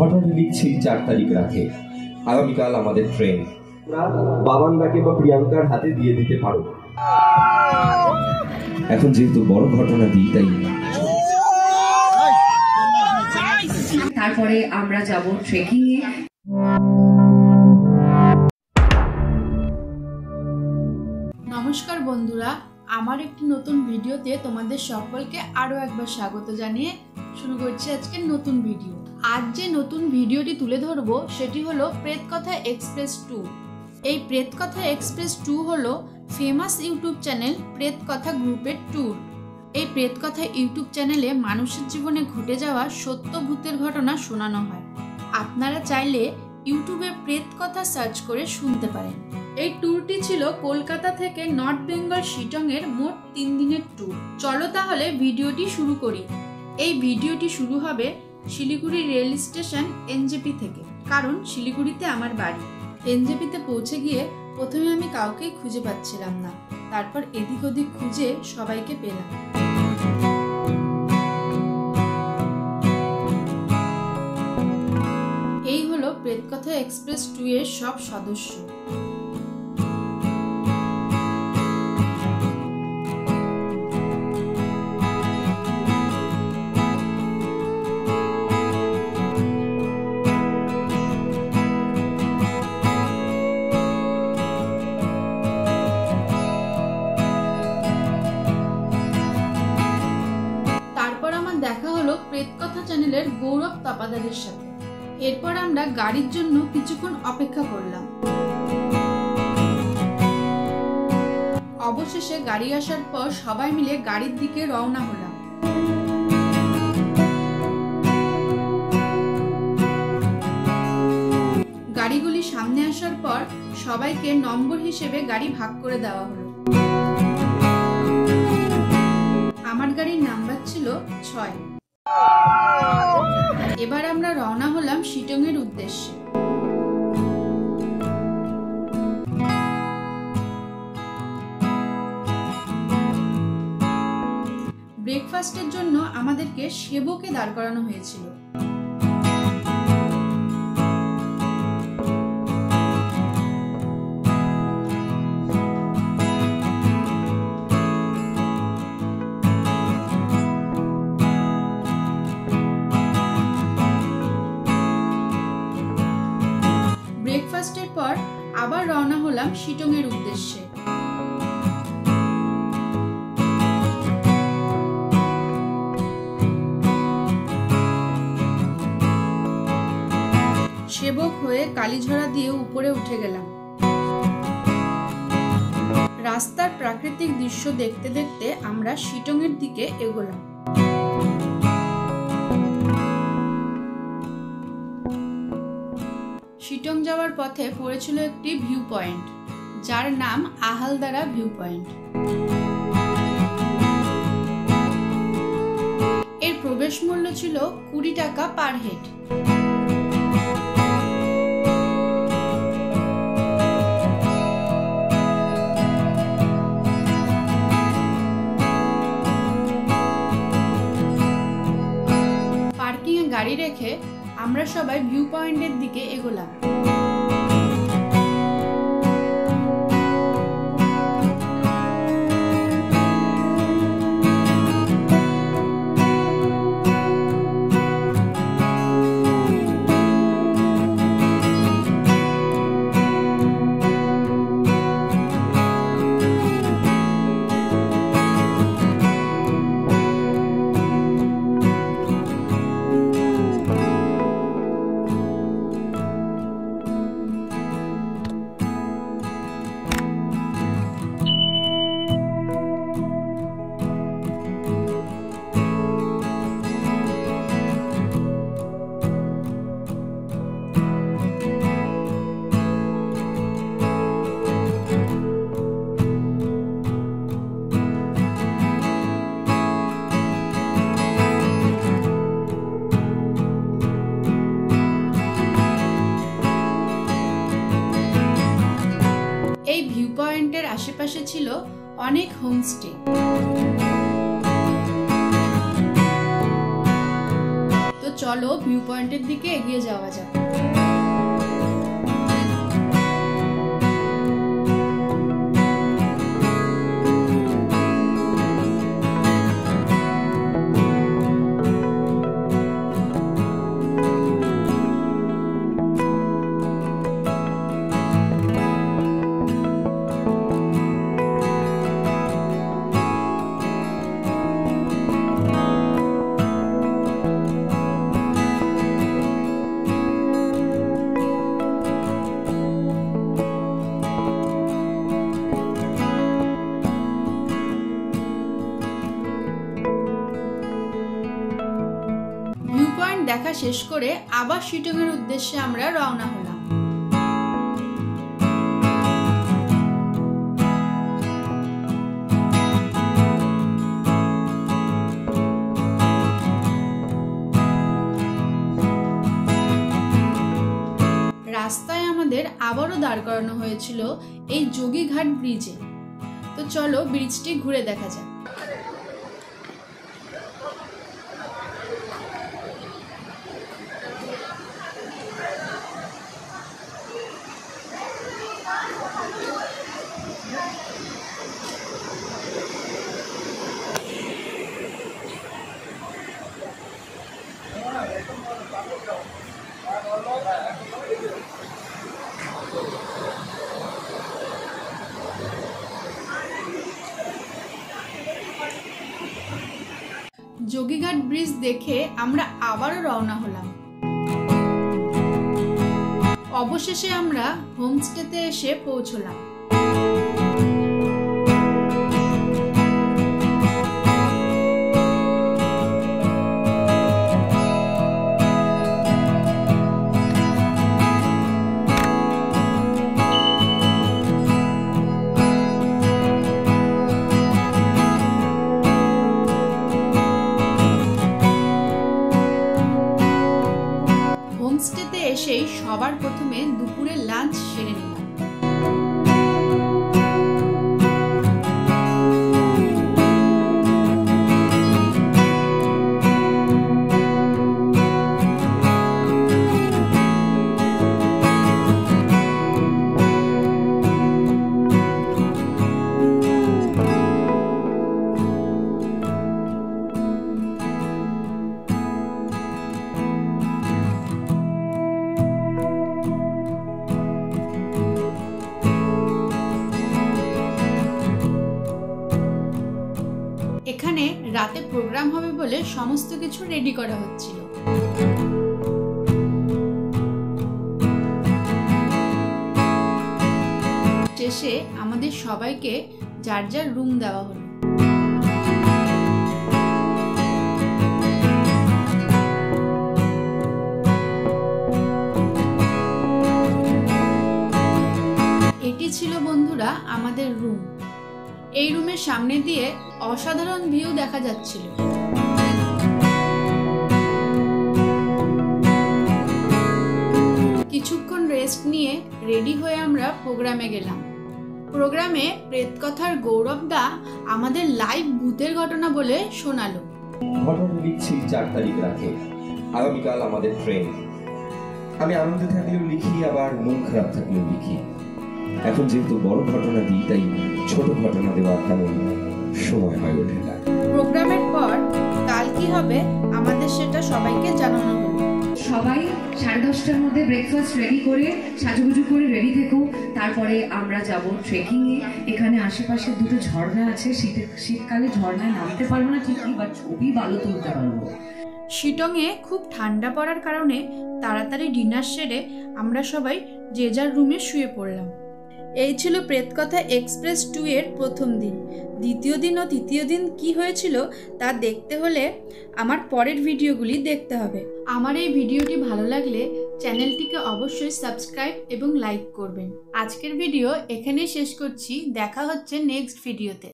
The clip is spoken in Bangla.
হঠাৎ লিখছি 4 তারিখ রাতে, আগামীকাল আমাদের ট্রেন। বাবানদাকে বা প্রিয়াঙ্কার হাতে দিয়ে দিতে পারো। এখন যেহেতু বড় ঘটনা দিই, তাই তারপরে আমরা যাব ট্রেকিং এ। নমস্কার বন্ধুরা, আমার একটি নতুন ভিডিওতে তোমাদের সকলকে আরো একবার স্বাগত জানিয়ে শুরু করছি আজকের নতুন ভিডিও। আজ যে নতুন ভিডিওটি তুলে ধরবো সেটি হলো প্রেতকথা এক্সপ্রেস 2। এই প্রেতকথা এক্সপ্রেস 2 হলো ফেমাস ইউটিউব চ্যানেল প্রেতকথা গ্রুপের ট্যুর। এই প্রেতকথা ইউটিউব চ্যানেলে মানুষের জীবনে ঘটে যাওয়া সত্য ভূতের ঘটনা শোনানো হয়। আপনারা চাইলে ইউটিউবে প্রেতকথা সার্চ করে শুনতে পারেন। এই ট্যুরটি ছিল কলকাতা থেকে নর্থ বেঙ্গল শিটং এর মোট 3 দিনের ট্যুর। চলো তাহলে ভিডিওটি শুরু করি। এই ভিডিওটি শুরু হবে শিলিগুড়ি রেল স্টেশন এনজেপি থেকে, কারণ শিলিগুড়িতে আমার বাড়ি। এনজেপিতে পৌঁছে গিয়ে প্রথমে আমি কাউকেই খুঁজে পাচ্ছিলাম না, তারপর এদিক ওদিক খুঁজে সবাইকে পেলাম। এই হলো প্রেতকথা এক্সপ্রেস 2 এর সব সদস্য। দেখা হলো প্রেতকথা চ্যানেলের গৌরব তাপাদারের সাথে। এরপর আমরা গাড়ির জন্য কিছুক্ষণ অপেক্ষা করলাম। অবশেষে গাড়ি আসার পর সবাই মিলে গাড়ির দিকে রওনা হলাম। গাড়িগুলি সামনে আসার পর সবাইকে নম্বর হিসেবে গাড়ি ভাগ করে দেওয়া হলো। আমার গাড়ির নাম্বার ছিল 6। এবার আমরা রওনা হলাম শিটং এর উদ্দেশ্যে। ব্রেকফাস্টের জন্য আমাদেরকে সেবকে দাঁড় করানো হয়েছিল। ব্রেকফাস্টের পর আবার রওনা হলাম শিটং এর উদ্দেশ্যে। সেবক হয়ে কালীঝরা দিয়ে উপরে উঠে গেলাম। রাস্তার প্রাকৃতিক দৃশ্য দেখতে দেখতে আমরা শিটং এর দিকে এগোলাম। শিটং যাওয়ার পথে পড়েছিল একটি ভিউ পয়েন্ট, যার নাম আহালদারা ভিউ পয়েন্ট। এর প্রবেশ মূল্য ছিল 20 টাকা পার হেড। পার্কিং এ গাড়ি রেখে আমরা সবাই ভিউ পয়েন্টের দিকে এগোলাম। এই ভিউ পয়েন্টের আশেপাশে ছিল অনেক হোমস্টে। তো চলো ভিউ পয়েন্টের দিকে এগিয়ে যাওয়া যাক। দেখা শেষ করে আবার শিটংয়ের উদ্দেশ্যে আমরা রওনা হলাম। রাস্তায় আমাদের আবারও দাঁড় করানো হয়েছিল এই যোগীঘাট ব্রিজে। তো চলো ব্রিজটি ঘুরে দেখা যাক। যোগীঘাট ব্রিজ দেখে আমরা আবারও রওনা হলাম। অবশেষে আমরা হোমস্টেতে এসে পৌঁছলাম। হোমস্টেতে এসেই সবার প্রথমে দুপুরে লাঞ্চ সেরে নিলাম। এখানে রাতে প্রোগ্রাম হবে বলে সমস্ত কিছু রেডি করা হচ্ছিল। শেষে আমাদের সবাইকে যার যার রুম দেওয়া হলো। এটি ছিল বন্ধুরা আমাদের রুম। এই রুমের সামনে দিয়ে অসাধারণ ভিউ দেখা যাচ্ছিল। কিছুক্ষণ রেস্ট নিয়ে রেডি হয়ে আমরা প্রোগ্রামে গেলাম। প্রোগ্রামে প্রেতকথার গৌরব দা আমাদের লাইভ ভূতের ঘটনা বলে শোনালো। ঘটনা লিখছি 4 তারিখ রাতে, আগামীকাল আমাদের ট্রেন। আমি আনন্দে থাকলেও লিখি, আবার মন খারাপ থাকলেও লিখি। এখন যেহেতু বড় ঘটনা দিই, তাই ছোট ঘটনা দেওয়ার তেমন সময় হয়ে ওঠে না। প্রোগ্রামের পর কাল কি হবে আমাদের সেটা সবাইকে জানানো হলো। সবাই 10:30টার মধ্যে ব্রেকফাস্ট রেডি করে সাজুগুজু করে রেডি থেকো। তারপরে আমরা যাব ট্রেকিং এ। এখানে আশেপাশে দুটো ঝর্ণা আছে। শীতকালে ঝর্ণায় নামতে পারবো না ঠিকই, বাট ছবি ভালো তুলতে পারবো। শিটংয়ে খুব ঠান্ডা পড়ার কারণে তাড়াতাড়ি ডিনার সেরে আমরা সবাই যে যার রুমে শুয়ে পড়লাম। এই ছিল প্রেতকথা এক্সপ্রেস 2 এর প্রথম দিন। দ্বিতীয় দিন ও তৃতীয় দিন কি হয়েছিল তা দেখতে হলে আমার পরের ভিডিওগুলি দেখতে হবে। আমার এই ভিডিওটি ভালো লাগলে চ্যানেলটিকে অবশ্যই সাবস্ক্রাইব এবং লাইক করবেন। আজকের ভিডিও এখানেই শেষ করছি। দেখা হচ্ছে নেক্সট ভিডিওতে।